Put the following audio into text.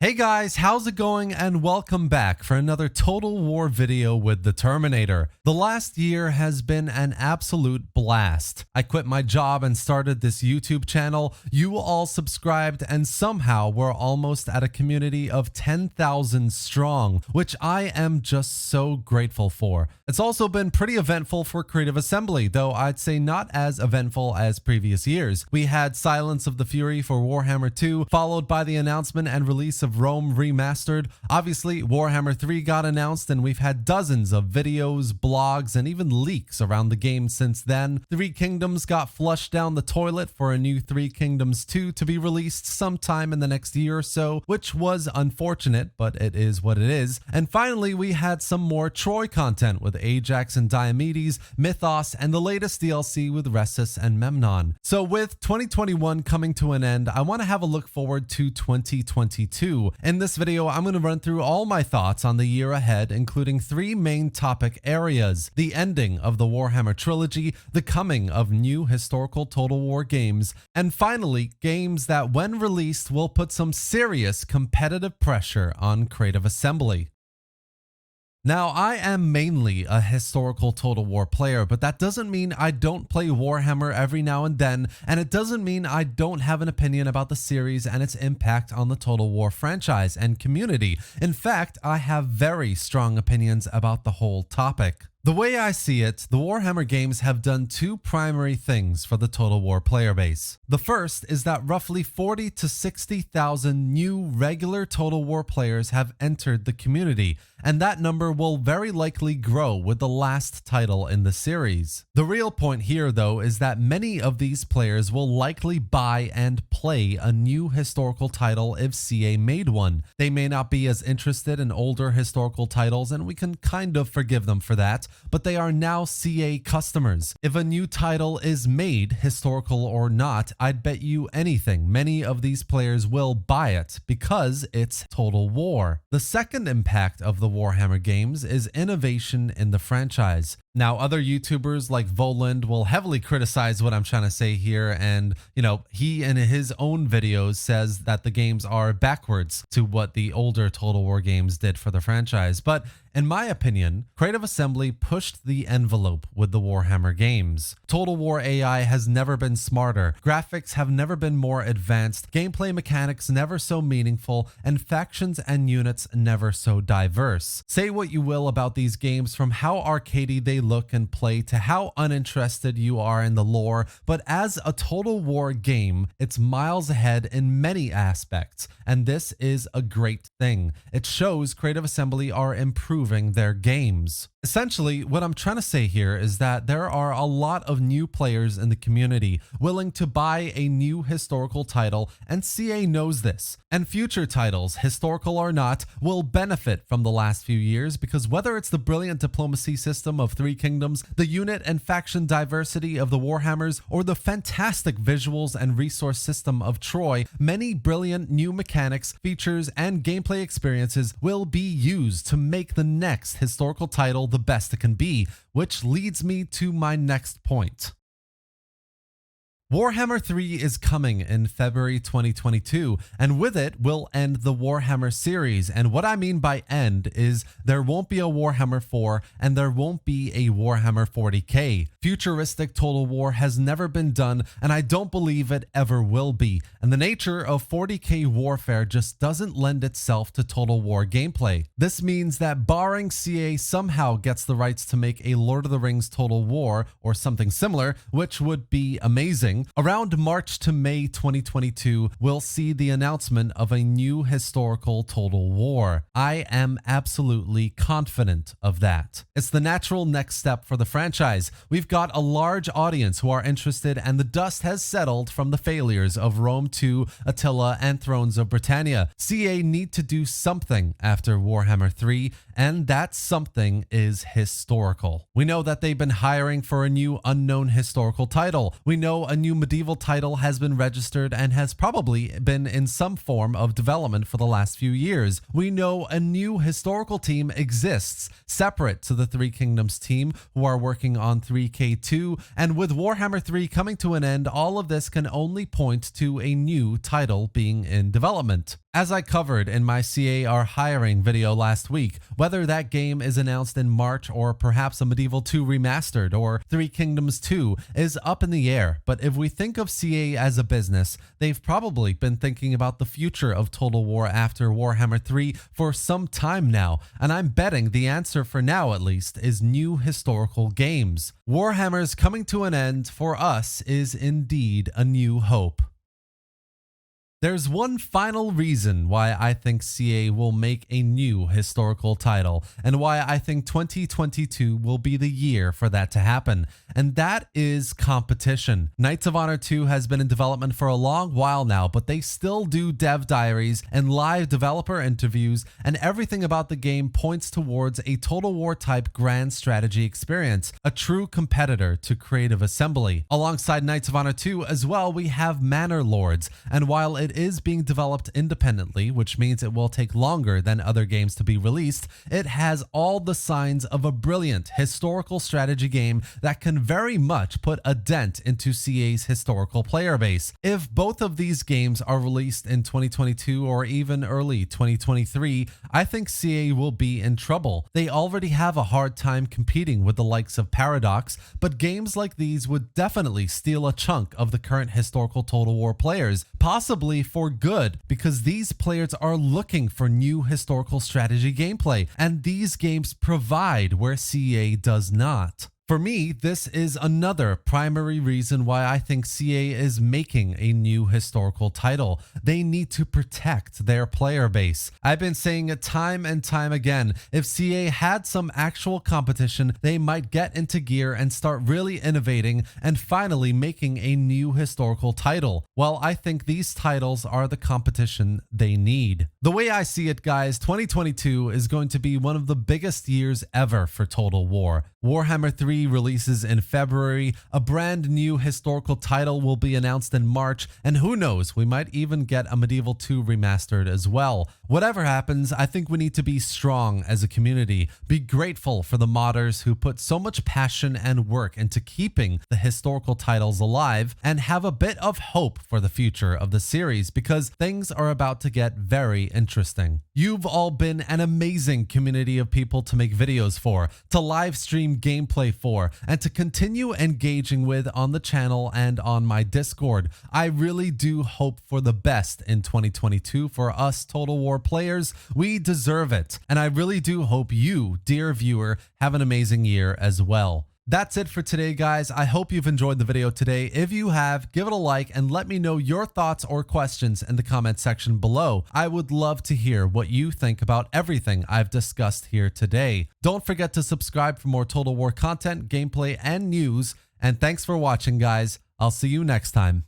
Hey guys, how's it going and welcome back for another Total War video with the Terminator. The last year has been an absolute blast. I quit my job and started this YouTube channel. You all subscribed and somehow we're almost at a community of 10,000 strong, which I am just so grateful for. It's also been pretty eventful for Creative Assembly, though I'd say not as eventful as previous years. We had Silence of the Fury for Warhammer 2, followed by the announcement and release of Rome Remastered. Obviously, Warhammer 3 got announced and we've had dozens of videos, blogs, and even leaks around the game since then. Three Kingdoms got flushed down the toilet for a new Three Kingdoms 2 to be released sometime in the next year or so, which was unfortunate, but it is what it is. And finally, we had some more Troy content with Ajax and Diomedes, Mythos, and the latest DLC with Rhesus and Memnon. So with 2021 coming to an end, I want to have a look forward to 2022. In this video, I'm going to run through all my thoughts on the year ahead, including three main topic areas: the ending of the Warhammer trilogy, the coming of new historical Total War games, and finally, games that when released will put some serious competitive pressure on Creative Assembly. Now, I am mainly a historical Total War player, but that doesn't mean I don't play Warhammer every now and then, and it doesn't mean I don't have an opinion about the series and its impact on the Total War franchise and community. In fact, I have very strong opinions about the whole topic. The way I see it, the Warhammer games have done two primary things for the Total War player base. The first is that roughly 40 to 60,000 new regular Total War players have entered the community, and that number will very likely grow with the last title in the series. The real point here, though, is that many of these players will likely buy and play a new historical title if CA made one. They may not be as interested in older historical titles, and we can kind of forgive them for that, but they are now CA customers. If a new title is made, historical or not, I'd bet you anything many of these players will buy it because it's Total War. The second impact of the Warhammer games is innovation in the franchise. Now, other YouTubers like Voland will heavily criticize what I'm trying to say here, and, he in his own videos says that the games are backwards to what the older Total War games did for the franchise. But in my opinion, Creative Assembly pushed the envelope with the Warhammer games. Total War AI has never been smarter, graphics have never been more advanced, gameplay mechanics never so meaningful, and factions and units never so diverse. Say what you will about these games, from how arcadey they look and play to how uninterested you are in the lore, but as a Total War game, it's miles ahead in many aspects, and this is a great thing. It shows Creative Assembly are improving their games. Essentially, what I'm trying to say here is that there are a lot of new players in the community willing to buy a new historical title, and CA knows this. And future titles, historical or not, will benefit from the last few years, because whether it's the brilliant diplomacy system of Three Kingdoms, the unit and faction diversity of the Warhammers, or the fantastic visuals and resource system of Troy, many brilliant new mechanics, features, and gameplay experiences will be used to make the next historical title the best it can be, which leads me to my next point. Warhammer 3 is coming in February 2022, and with it will end the Warhammer series. And what I mean by end is there won't be a Warhammer 4 and there won't be a Warhammer 40k. Futuristic Total War has never been done, and I don't believe it ever will be. And the nature of 40k warfare just doesn't lend itself to Total War gameplay. This means that barring CA somehow gets the rights to make a Lord of the Rings Total War or something similar, which would be amazing, around March to May 2022, we'll see the announcement of a new historical Total War. I am absolutely confident of that. It's the natural next step for the franchise. We've got a large audience who are interested, and the dust has settled from the failures of Rome 2, Attila, and Thrones of Britannia. CA need to do something after Warhammer 3, and that something is historical. We know that they've been hiring for a new unknown historical title. We know a new medieval title has been registered and has probably been in some form of development for the last few years. We know a new historical team exists, separate to the Three Kingdoms team, who are working on 3K2, and with Warhammer 3 coming to an end, all of this can only point to a new title being in development. As I covered in my CAR hiring video last week, whether that game is announced in March or perhaps a Medieval 2 Remastered or Three Kingdoms 2 is up in the air, but if we think of CA as a business, they've probably been thinking about the future of Total War after Warhammer 3 for some time now, and I'm betting the answer for now at least is new historical games. Warhammer's coming to an end for us is indeed a new hope. There's one final reason why I think CA will make a new historical title, and why I think 2022 will be the year for that to happen, and that is competition. Knights of Honor 2 has been in development for a long while now, but they still do dev diaries and live developer interviews, and everything about the game points towards a Total War type grand strategy experience, a true competitor to Creative Assembly. Alongside Knights of Honor 2 as well, we have Manor Lords, and while it is being developed independently, which means it will take longer than other games to be released, it has all the signs of a brilliant historical strategy game that can very much put a dent into CA's historical player base. If both of these games are released in 2022 or even early 2023, I think CA will be in trouble. They already have a hard time competing with the likes of Paradox, but games like these would definitely steal a chunk of the current historical Total War players, possibly for good, because these players are looking for new historical strategy gameplay, and these games provide where CA does not. For me, this is another primary reason why I think CA is making a new historical title. They need to protect their player base. I've been saying it time and time again, if CA had some actual competition, they might get into gear and start really innovating and finally making a new historical title. Well, I think these titles are the competition they need. The way I see it, guys, 2022 is going to be one of the biggest years ever for Total War. Warhammer 3 releases in February, a brand new historical title will be announced in March, and who knows, we might even get a Medieval 2 Remastered as well. Whatever happens, I think we need to be strong as a community, be grateful for the modders who put so much passion and work into keeping the historical titles alive, and have a bit of hope for the future of the series, because things are about to get very interesting. You've all been an amazing community of people to make videos for, to live stream gameplay for, and to continue engaging with on the channel and on my Discord. I really do hope for the best in 2022 for us Total War players. We deserve it, and I really do hope you, dear viewer, have an amazing year as well. That's it for today, guys. I hope you've enjoyed the video today. If you have, give it a like and let me know your thoughts or questions in the comment section below. I would love to hear what you think about everything I've discussed here today. Don't forget to subscribe for more Total War content, gameplay, and news. And thanks for watching, guys. I'll see you next time.